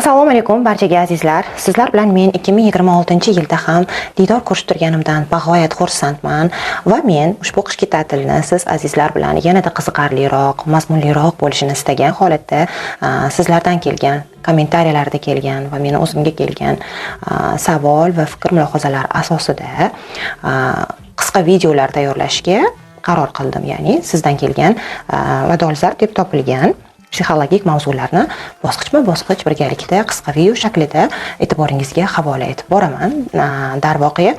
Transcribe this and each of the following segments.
Assalomu alaykum barchaga azizlar. Sizlar bilan men 2026-yilda ham diydor ko'rishib turganimdan bag'oyat xursandman va men ushbu qishki ta'tilni siz azizlar bilan yanada qiziqarliroq, mazmunliroq bo'lishini istagan holatda sizlardan kelgan kommentariyalarda kelgan va meni o'zimga kelgan savol va fikr mulohazalar asosida qisqa videolar tayyorlashga qaror qildim. Ya'ni sizdan kelgan va dolzarb deb topilgan psixologik mavzularni bosqichma-bosqich birgalikda qisqa video shaklida e'tiboringizga havola etib boraman. Darvoqe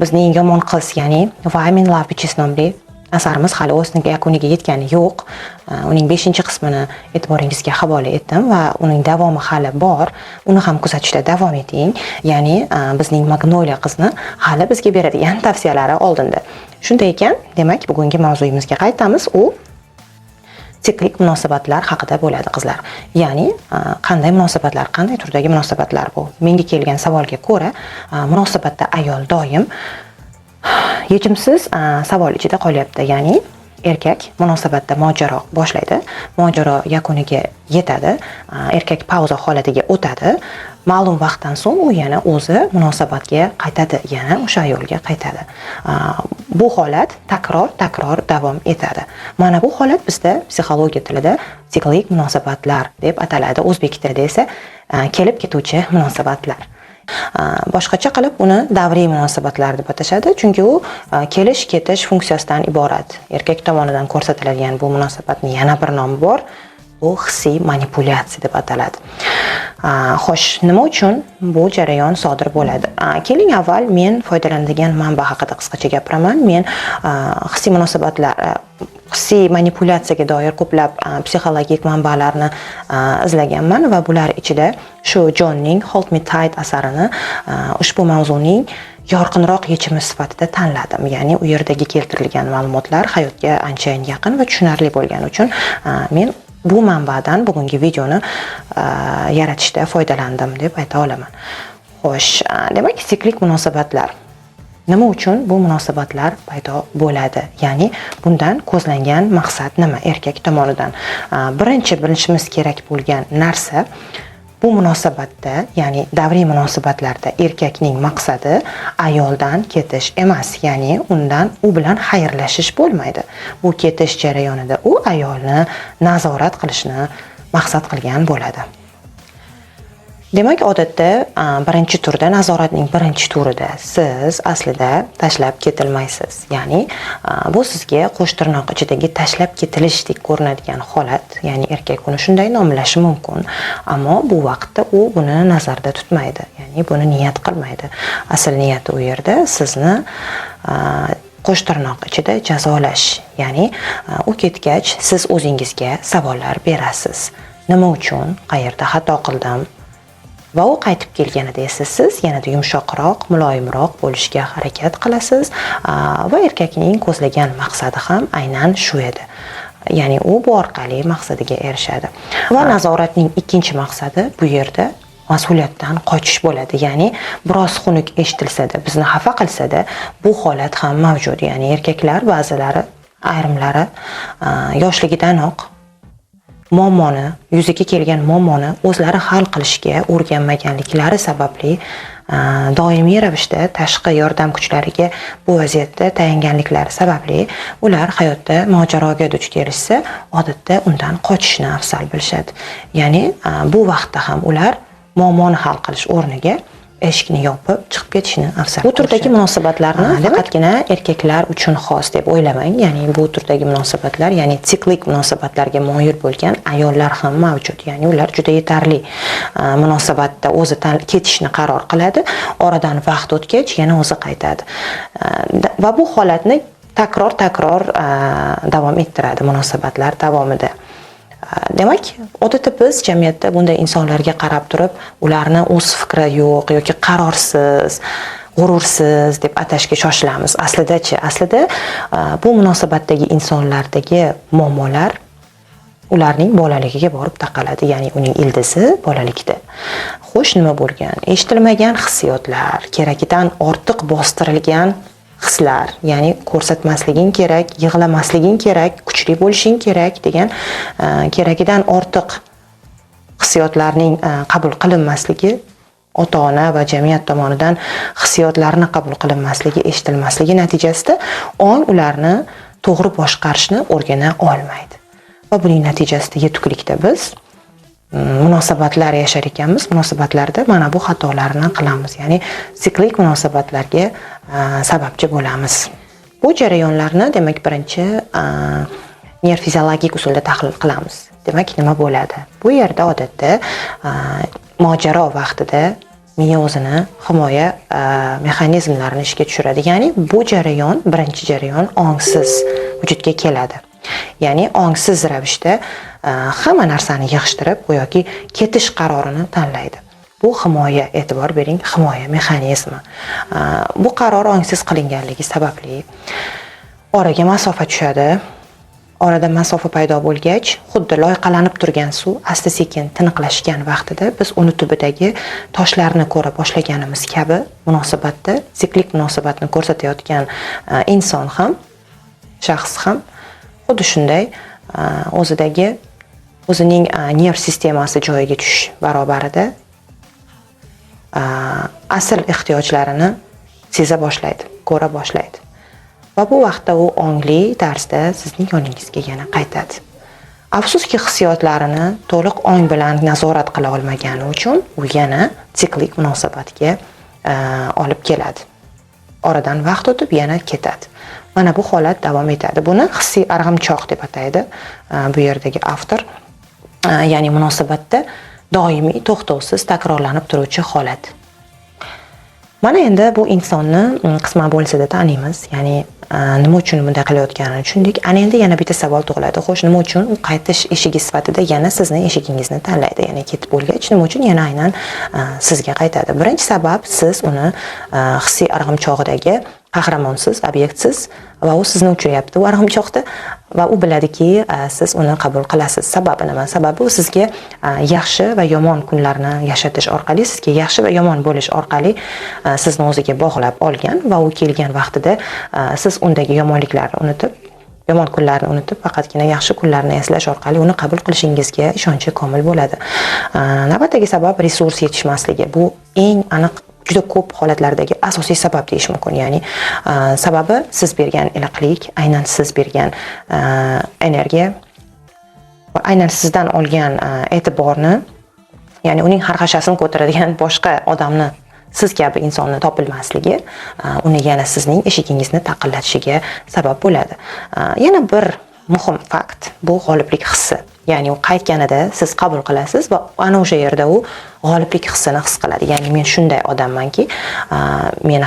bizning Yomon qiz, ya'ni Why I'm in Love Bitches nomli asarimiz hali o'z yakuniga yetgani yo'q. Uning 5-qismini e'tiboringizga havola etdim va uning davomi hali bor. Uni ham kuzatishda davom eting. Ya'ni bizning Magnolia qizni hali bizga beradigan tavsiyalari oldinda. Shunday ekan, demak, bugungi mavzuyimizga qaytamiz. U siklik munosabatlar haqida bo'ladi, qizlar. Ya'ni qanday munosabatlar, qanday turdagi munosabatlar bu? Menga kelgan savolga ko'ra, munosabatda ayol doim yechimsiz savol ichida qolyapti. Ya'ni erkak munosabatda mojaro boshlaydi, mojaro yakuniga yetadi, erkak pauza holatiga o'tadi. Ma'lum vaqtdan so'ng u yana o'zi munosabatga qaytadi, yana o'sha ayolga qaytadi. Bu holat takror davom etadi. Mana bu holat bizda psixologiya tilida siklik munosabatlar deb ataladi. O'zbek tilida esa kelib ketuvchi munosabatlar. Boshqacha qilib uni davriy munosabatlar deb atashadi, chunki u kelish-ketish funksiyasidan iborat. Erkak tomonidan ko'rsatiladigan bu munosabatning yana bir nomi bor. Bu hissiy manipulyatsiya deb ataladi. Xo'sh, nima uchun bu jarayon sodir bo'ladi? Keling avval men foydalanadigan manba haqida qisqacha gapiraman. Men hissiy manipulyatsiyaga doir ko'plab psixologik manbalarni izlaganman va bular ichida shu Jonning Hold Me Tight asarini ushbu mavzuning yorqinroq yechimi sifatida tanladim. Ya'ni u yerdagi keltirilgan ma'lumotlar hayotga anchayin yaqin va tushunarli bo'lgani uchun men bu manbadan bugungi videoni yaratishda foydalandim deb ayta olaman. Xo'sh, demak, siklik munosabatlar. Nima uchun bu munosabatlar paydo bo'ladi? Ya'ni bundan ko'zlangan maqsad nima erkak tomonidan? Birinchi bilishimiz kerak bo'lgan narsa, bu munosabatda, ya'ni davriy munosabatlarda erkakning maqsadi ayoldan ketish emas, ya'ni u bilan xayrlashish bo'lmaydi. Bu ketish jarayonida u ayolni nazorat qilishni maqsad qilgan bo'ladi. Demak, odatda birinchi turda, nazoratning birinchi turida siz aslida tashlab ketilmaysiz. Ya'ni bu sizga qo'sh tirnoq ichidagi tashlab ketilishdek ko'rinadigan holat. Ya'ni erkak buni shunday nomlashi mumkin, ammo bu vaqtda u buni nazarda tutmaydi. Ya'ni buni niyat qilmaydi. Asl niyati u yerda sizni qo'sh tirnoq ichida jazolash. Ya'ni u ketgach siz o'zingizga savollar berasiz. Nima uchun, qayerda xato qildim? Va u qaytib kelganida esa siz yanada yumshoqroq, muloyimroq bo'lishga harakat qilasiz va erkakning ko'zlagan maqsadi ham aynan shu edi. Ya'ni u bu orqali maqsadiga erishadi. Va nazoratning ikkinchi maqsadi bu yerda mas'uliyatdan qochish bo'ladi. Ya'ni biroz xunuk eshitilsa-da, bizni xafa qilsa-da, bu holat ham mavjud. Ya'ni erkaklar ba'zilari, ayrimlari yoshligidanoq yuzaga kelgan muammoni o'zlari hal qilishga o'rganmaganliklari sababli doimiy ravishda tashqi yordam kuchlariga bu vaziyatda tayanganliklari sababli ular hayotda mojaroga duch kelishsa, odatda undan qochishni afzal bilishadi. Ya'ni bu vaqtda ham ular muammoni hal qilish o'rniga eshikni yopib chiqib ketishni afzal. Bu turdagi munosabatlarni faqatgina erkaklar uchun xos deb o'ylamang. Ya'ni bu turdagi munosabatlar, ya'ni siklik munosabatlarga moyil bo'lgan ayollar ham mavjud. Ya'ni ular juda yetarli munosabatda o'zi ketishni qaror qiladi. Oradan vaqt o'tgach yana o'zi qaytadi. Va bu holatni takror davom ettiradi munosabatlar davomida. Demak, odatda biz jamiyatda bunday insonlarga qarab turib, ularni o'z fikri yo'q yoki qarorsiz, g'urursiz deb atashga shoshilamiz. Aslida bu munosabatdagi insonlardagi muammolar ularning bolaligiga borib taqaladi. Ya'ni uning ildizi bolalikda. Xo'sh, nima bo'lgan? Eshitilmagan hissiyotlar, keragidan ortiq bostirilgan hislar, ya'ni ko'rsatmasliging kerak, yig'lamasliging kerak, kuchli bo'lishing kerak degan keragidan ortiq hissiyotlarning qabul qilinmasligi, ota-ona va jamiyat tomonidan hissiyotlarni qabul qilinmasligi, eshitilmasligi natijasida ong ularni to'g'ri boshqarishni o'rgana olmaydi. Va buning natijasida yetuklikda biz munosabatlar yashar ekanmiz, munosabatlarda mana bu xatolarni qilamiz, ya'ni siklik munosabatlarga sababchi bo'lamiz. Bu jarayonlarni demak birinchi neyrofiziologik usulda tahlil qilamiz. Demak, nima bo'ladi? Bu yerda odatda mojaro vaqtida miya o'zini himoya mexanizmlarini ishga tushiradi. Ya'ni bu jarayon, birinchi jarayon ongsiz vujudga keladi. Ya'ni ongsiz ravishda hamma narsani yig'ishtirib, go'yoki ketish qarorini tanlaydi. Bu himoya, e'tibor bering, himoya mexanizmi. Bu qaror ongsiz qilinganligi sababli oraga masofa tushadi. Orada masofa paydo bo'lgach, xuddi loyqalanib turgan suv asta-sekin tiniqlashgan vaqtida biz uni tubidagi toshlarni ko'ra boshlaganimiz kabi munosabatda siklik munosabatni ko'rsatayotgan inson ham, shaxs ham xuddi shunday o'zining nerv sistemasi joyiga tushish barobarida asl ehtiyojlarini seza boshlaydi, ko'ra boshlaydi. Va bu vaqtda u ongli tarzda sizning yoningizga yana qaytadi. Afsuski hissiyotlarini to'liq ong bilan nazorat qila olmagani uchun u yana siklik munosabatga olib keladi. Oradan vaqt o'tib yana ketadi. Mana bu holat davom etadi. Buni hissiy arg'imchoq deb ataydi bu yerdagi avtor. Ya'ni munosabatda doimiy to'xtovsiz takrorlanib turuvchi holat. Mana endi bu insonni qisman bo'lsa-da taniymiz. Ya'ni nima uchun bunday qilayotganini tushundik. Ana endi yana bitta savol tug'iladi. Xo'sh, nima uchun u qaytish eshigi sifatida yana sizning eshigingizni tanlaydi? Ya'ni ketib bo'lgach, nima uchun yana aynan sizga qaytadi? Birinchi sabab, siz uni hissiy arg'imchog'idagi qahramonsiz, obyektsiz va u sizni uchiryapti u arg'imchoqda va u biladiki, siz uni qabul qilasiz. Sababi nima? Sababi u sizga yaxshi va yomon kunlarni yashatish orqali, sizga yaxshi va yomon bo'lish orqali sizni o'ziga bog'lab olgan va u kelgan vaqtida siz undagi yomonliklarni unutib, yomon kunlarni unutib, faqatgina yaxshi kunlarni eslash orqali uni qabul qilishingizga ishonchi komil bo'ladi. Navbatdagi sabab resurs yetishmasligi. Bu eng aniq juda ko'p holatlardagi asosiy sabab deyish mumkin. Ya'ni sababi siz bergan iliqlik, aynan siz bergan energiya va aynan sizdan olgan e'tiborni, ya'ni uning xarxashasini ko'taradigan boshqa odamni, siz kabi insonni topilmasligi uni yana sizning eshigingizni taqillatishiga sabab bo'ladi. Yana bir muhim fakt bu g'oliblik hissi. Ya'ni u qaytganida siz qabul qilasiz va ana o'sha yerda u g'oliblik hissini his qiladi. Ya'ni men shunday odammanki, meni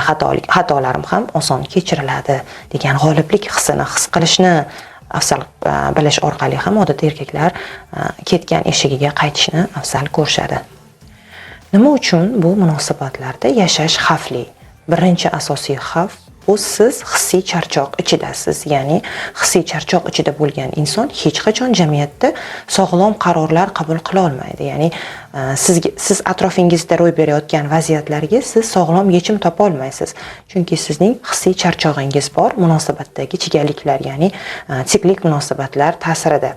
xatolarim ham oson kechiriladi degan g'oliblik hissini his qilishni afzal bilish orqali ham odatda erkaklar ketgan eshigiga qaytishni afzal ko'rishadi. Nima uchun bu munosabatlarda yashash xavfli? Birinchi asosiy xavf bu siz hissiy charchoq ichidasiz. Ya'ni hissiy charchoq ichida bo'lgan inson hech qachon jamiyatda sog'lom qarorlar qabul qila olmaydi. Ya'ni siz atrofingizda ro'y berayotgan vaziyatlarga siz sog'lom yechim topa olmaysiz. Chunki sizning hissiy charchog'ingiz bor munosabatdagi chigalliklar, ya'ni siklik munosabatlar ta'sirida.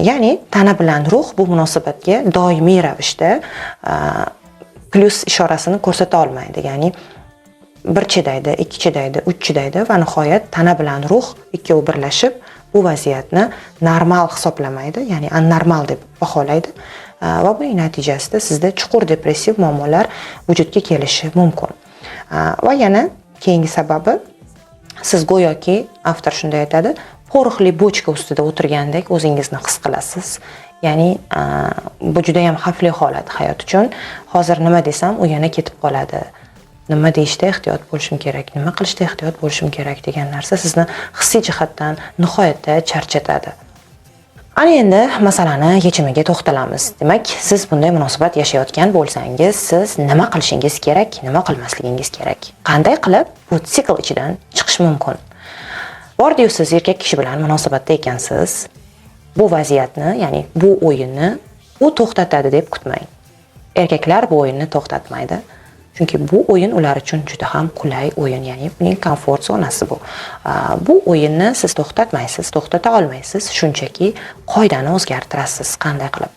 Ya'ni tana bilan ruh bu munosabatga doimiy ravishda plus ishorasini ko'rsata olmaydi. Ya'ni bir chidaydi, ikki chidaydi, uch chidaydi va nihoyat tana bilan ruh ikkovi birlashib bu vaziyatni normal hisoblamaydi, ya'ni anormal deb baholaydi va buning natijasida sizda chuqur depressiv muammolar vujudga kelishi mumkin. Va yana keyingi sababi, siz go'yoki, avtor shunday aytadi, qo'riqli bochka ustida o'tirgandek o'zingizni his qilasiz. Ya'ni bu juda ham xavfli holat hayot uchun. Hozir nima desam, u yana ketib qoladi. Nima deyishda ehtiyot bo'lishim kerak, nima qilishda ehtiyot bo'lishim kerak degan narsa sizni hissiy jihatdan nihoyatda charchatadi. Ana endi masalani yechimiga to'xtalamiz. Demak, siz bunday munosabat yashayotgan bo'lsangiz, siz nima qilishingiz kerak, nima qilmasligingiz kerak? Qanday qilib bu sikl ichidan chiqish mumkin? Bordiyu, siz erkak kishi bilan munosabatda ekansiz, bu vaziyatni, ya'ni bu o'yinni u to'xtatadi deb kutmang. Erkaklar bu o'yinni to'xtatmaydi. Chunki bu o'yin ular uchun juda ham qulay o'yin, ya'ni uning komfort zonasi bu. Bu o'yinni siz to'xtatmaysiz, to'xtata olmaysiz, shunchaki qoidani o'zgartirasiz qanday qilib.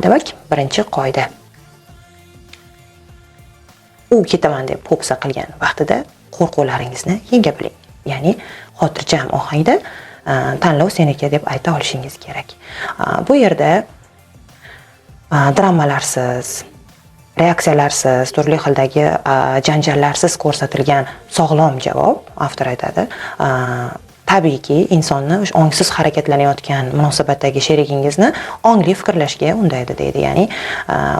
Demak, birinchi qoida. U ketaman deb po'pisa qilgan vaqtida qo'rquvlaringizni yenga biling. Ya'ni xotirjam ohangda tanlov seniki deb ayta olishingiz kerak. Bu yerda dramalarsiz, reaksiyalarsiz, turli xildagi janjallarsiz ko'rsatilgan sog'lom javob, avtor aytadi, tabiiyki insonni ongsiz harakatlanayotgan munosabatdagi sherigingizni ongli fikrlashga undaydi deydi. Ya'ni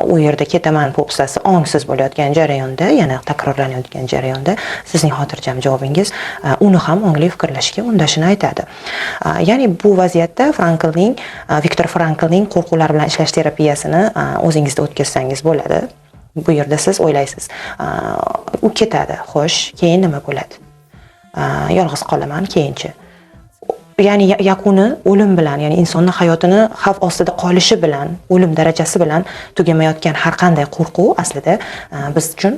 u yerda ketaman po'pisasi ongsiz bo'layotgan jarayonda, yana takrorlanayotgan jarayonda sizning xotirjam javobingiz uni ham ongli fikrlashga undashini aytadi. Ya'ni bu vaziyatda Viktor Franklning qo'rquvlar bilan ishlash terapiyasini o'zingizda o'tkazsangiz bo'ladi. Bu yerda siz o'ylaysiz, u ketadi, xo'sh, keyin nima bo'ladi? Yolg'iz qolaman keyinchi. Ya'ni yakuni o'lim bilan, ya'ni insonning hayotini xavf ostida qolishi bilan, o'lim darajasi bilan tugamayotgan har qanday qo'rquv aslida biz uchun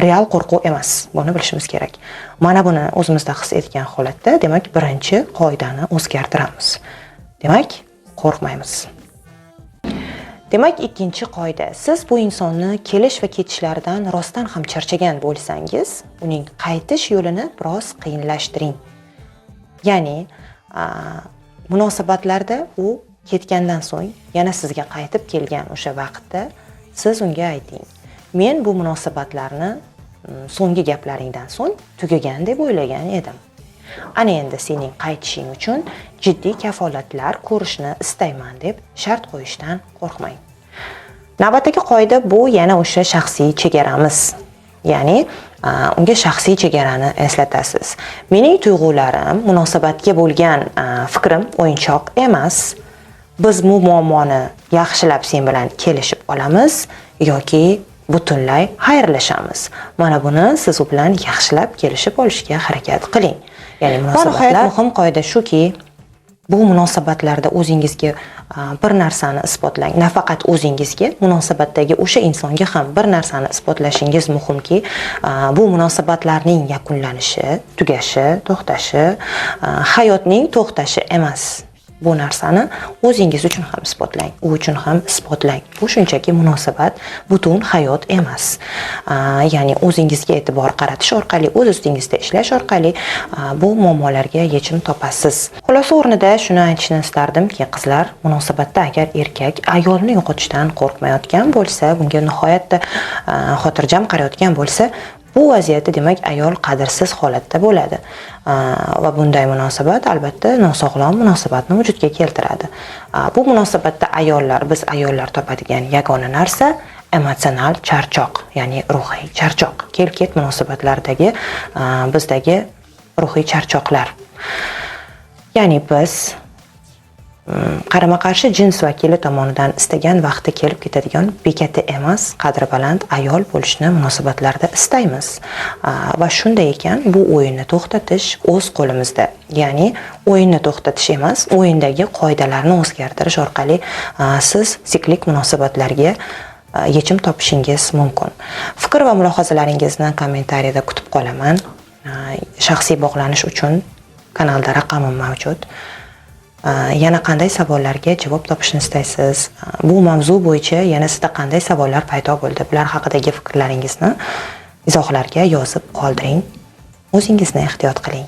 real qo'rquv emas. Buni bilishimiz kerak. Mana buni o'zimizda his etgan holatda, demak, birinchi qoidani o'zgartiramiz. Demak, qo'rqmaymiz. Demak, ikkinchi qoida. Siz bu insonni kelish va ketishlaridan rostdan ham charchagan bo'lsangiz, uning qaytish yo'lini biroz qiyinlashtiring. Ya'ni, munosabatlarda u ketgandan so'ng yana sizga qaytib kelgan o'sha vaqtda siz unga ayting: "Men bu munosabatlarni so'nggi gaplaringdan so'ng tugagan deb o'ylagan edim. Ana endi sening qaytishing uchun jiddiy kafolatlar ko'rishni istayman" deb shart qo'yishdan qo'rqmang. Navbatdagi qoida bu yana o'sha shaxsiy chegaramiz. Ya'ni unga shaxsiy chegarani eslatasiz. Mening tuyg'ularim, munosabatga bo'lgan fikrim o'yinchoq emas. Biz bu muammoni yaxshilab sen bilan kelishib olamiz yoki butunlay xayrlashamiz. Mana buni siz u bilan yaxshilab kelishib olishga harakat qiling. Ya'ni munosabatlar muhim qoida shuki, bu munosabatlarda o'zingizga bir narsani isbotlang. Nafaqat o'zingizga, munosabatdagi o'sha insonga ham bir narsani isbotlashingiz muhimki, bu munosabatlarning yakunlanishi, tugashi, to'xtashi, hayotning to'xtashi emas. Bu narsani o'zingiz uchun ham isbotlang, u uchun ham isbotlang. Bu shunchaki munosabat, butun hayot emas. Ya'ni o'zingizga e'tibor qaratish orqali, o'z ustingizda ishlash orqali bu muammolarga yechim topasiz. Xulosa o'rnida shuni aytishni istardimki, qizlar, munosabatda agar erkak ayolni yo'qotishdan qo'rqmayotgan bo'lsa, bunga nihoyatda xotirjam qarayotgan bo'lsa, bu vaziyatda demak ayol qadrsiz holatda bo'ladi. Va bunday munosabat albatta nosog'lom munosabatni vujudga keltiradi. Bu munosabatda biz ayollar topadigan yagona narsa emotsional charchoq, ya'ni ruhiy charchoq. Kel-ket munosabatlardagi bizdagi ruhiy charchoqlar. Ya'ni biz qarama-qarshi jins vakili tomonidan istagan vaqtda kelib ketadigan bekati emas, qadri baland ayol bo'lishni munosabatlarda istaymiz. Va shunday ekan, bu o'yinni to'xtatish o'z qo'limizda. Ya'ni o'yinni to'xtatish emas, o'yindagi qoidalarni o'zgartirish orqali siz siklik munosabatlarga yechim topishingiz mumkin. Fikr va mulohazalaringizni kommentariyada kutib qolaman. Shaxsiy bog'lanish uchun kanalda raqamim mavjud. Yana qanday savollarga javob topishni istaysiz? Bu mavzu bo'yicha yana sizda qanday savollar paydo bo'ldi? Bular haqidagi fikrlaringizni izohlarga yozib qoldiring. O'zingizni ehtiyot qiling.